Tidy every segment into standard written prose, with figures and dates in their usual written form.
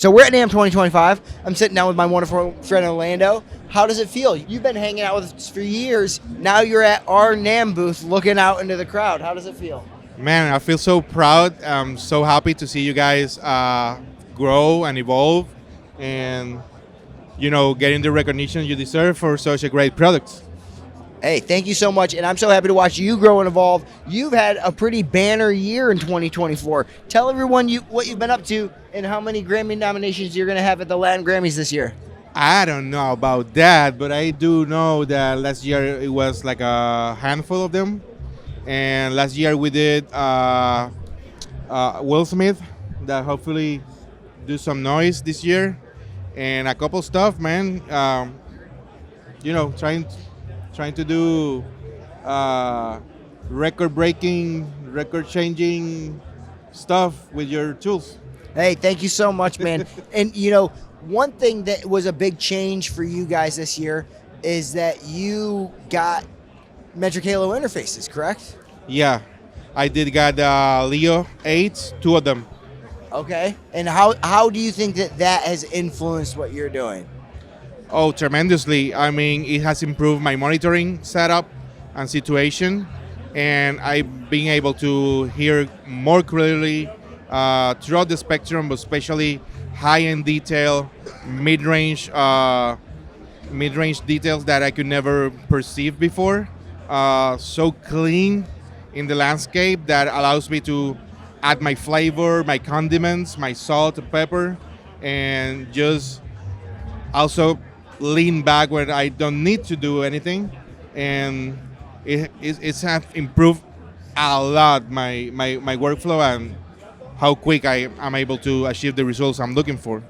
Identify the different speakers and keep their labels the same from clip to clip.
Speaker 1: So we're at NAMM 2025. I'm sitting down with my wonderful friend Orlando. How does it feel? You've been hanging out with us for years. Now you're at our NAMM booth looking out into the crowd. How does it feel?
Speaker 2: Man, I feel so proud. I'm so happy to see you guys grow and evolve and, getting the recognition you deserve for such a great product.
Speaker 1: Hey, thank you so much. And I'm so happy to watch you grow and evolve. You've had a pretty banner year in 2024. Tell everyone what you've been up to and how many Grammy nominations you're going to have at the Latin Grammys this year.
Speaker 2: I don't know about that, but I do know that last year it was like a handful of them. And last year we did Will Smith, that hopefully do some noise this year. And a couple stuff, man. Trying to do record-breaking, record-changing stuff with your tools.
Speaker 1: Hey, thank you so much, man. And one thing that was a big change for you guys this year is that you got Metric Halo interfaces, correct?
Speaker 2: Yeah, I did got Leo 8, two of them.
Speaker 1: Okay. And how do you think that has influenced what you're doing?
Speaker 2: Oh, tremendously. I mean, it has improved my monitoring setup and situation, and I've been able to hear more clearly throughout the spectrum, but especially high-end detail, mid-range details that I could never perceive before. So clean in the landscape that allows me to add my flavor, my condiments, my salt and pepper, and just also lean back when I don't need to do anything. And it's have improved a lot my workflow and how quick I am able to achieve the results I'm looking for.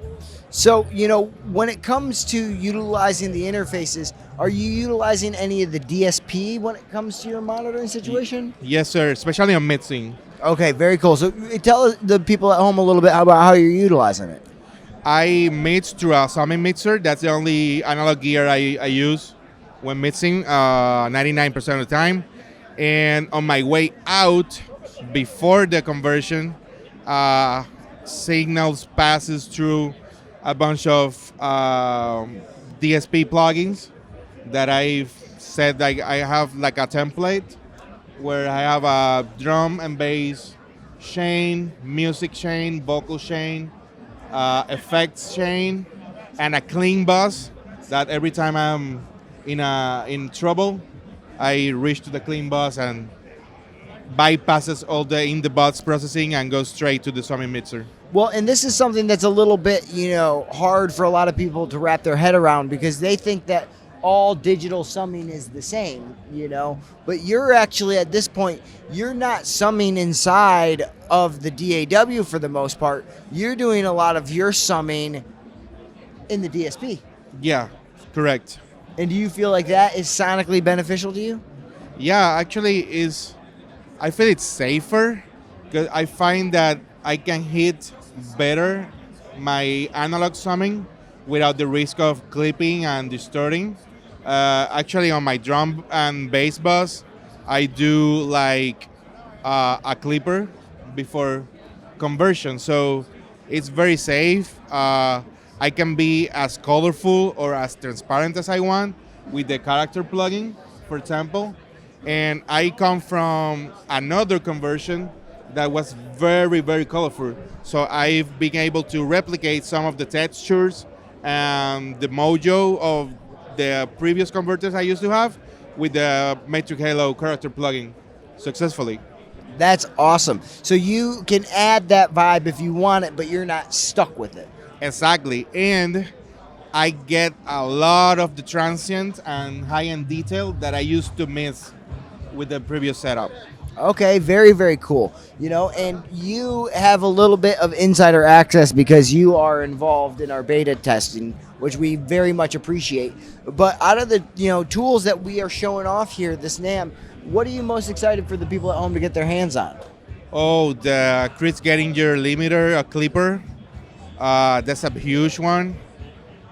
Speaker 1: So, when it comes to utilizing the interfaces, are you utilizing any of the DSP when it comes to your monitoring situation?
Speaker 2: Yes, sir, especially on mixing.
Speaker 1: Okay, very cool. So tell the people at home a little bit about how you're utilizing it.
Speaker 2: I mix through a summing mixer. That's the only analog gear I use when mixing 99% of the time. And on my way out, before the conversion, signals passes through a bunch of DSP plugins that I've said like I have like a template where I have a drum and bass chain, music chain, vocal chain, effects chain, and a clean bus that every time I'm in trouble, I reach to the clean bus and bypasses all the in the bus processing and goes straight to the summing mixer.
Speaker 1: Well, and this is something that's a little bit, hard for a lot of people to wrap their head around because they think that all digital summing is the same, But you're actually, at this point, you're not summing inside of the DAW for the most part. You're doing a lot of your summing in the DSP.
Speaker 2: Yeah, correct.
Speaker 1: And do you feel like that is sonically beneficial to you?
Speaker 2: Yeah, actually I feel it's safer because I find that I can hit better my analog summing without the risk of clipping and distorting. Actually, on my drum and bass bus, I do like a clipper before conversion, so it's very safe. I can be as colorful or as transparent as I want with the character plugin, for example. And I come from another conversion that was very, very colorful. So I've been able to replicate some of the textures and the mojo of the previous converters I used to have with the Metric Halo character plugin successfully.
Speaker 1: That's awesome. So you can add that vibe if you want it, but you're not stuck with it.
Speaker 2: Exactly. And I get a lot of the transient and high-end detail that I used to miss with the previous setup.
Speaker 1: Okay, very, very cool. And you have a little bit of insider access because you are involved in our beta testing, which we very much appreciate. But out of the tools that we are showing off here, this NAMM, what are you most excited for the people at home to get their hands on?
Speaker 2: Oh, the Chris Gettinger limiter, a clipper. That's a huge one.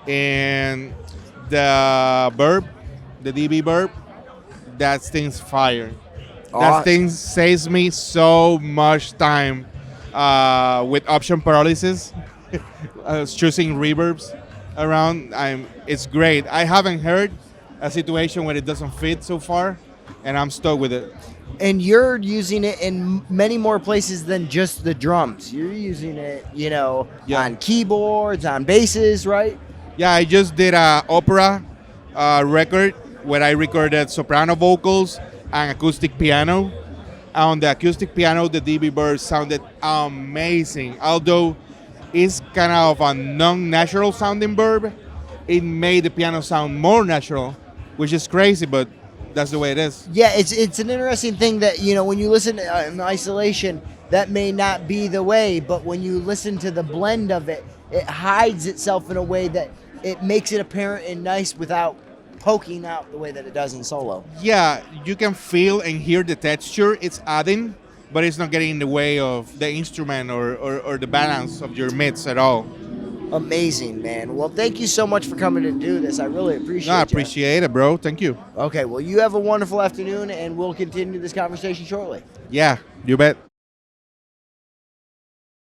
Speaker 2: And the burp, the DB burp, that thing's fire. That thing saves me so much time with option paralysis. choosing reverbs around. It's great. I haven't heard a situation where it doesn't fit so far, and I'm stuck with it.
Speaker 1: And you're using it in many more places than just the drums. You're using it,
Speaker 2: Yeah.
Speaker 1: on keyboards, on basses, right?
Speaker 2: Yeah, I just did a opera record where I recorded soprano vocals and acoustic piano. On the acoustic piano, the DB Bird sounded amazing. Although it's kind of a non-natural sounding verb, it made the piano sound more natural, which is crazy, but that's the way it is.
Speaker 1: Yeah, it's an interesting thing that when you listen in isolation, that may not be the way, but when you listen to the blend of it, it hides itself in a way that it makes it apparent and nice without poking out the way that it does in solo.
Speaker 2: Yeah, you can feel and hear the texture it's adding, but it's not getting in the way of the instrument or the balance of your mids at all.
Speaker 1: Amazing, man. Well, thank you so much for coming to do this. I really appreciate
Speaker 2: No, I
Speaker 1: you.
Speaker 2: appreciate it, bro. Thank you.
Speaker 1: Okay, well, you have a wonderful afternoon, and we'll continue this conversation shortly.
Speaker 2: Yeah, you bet.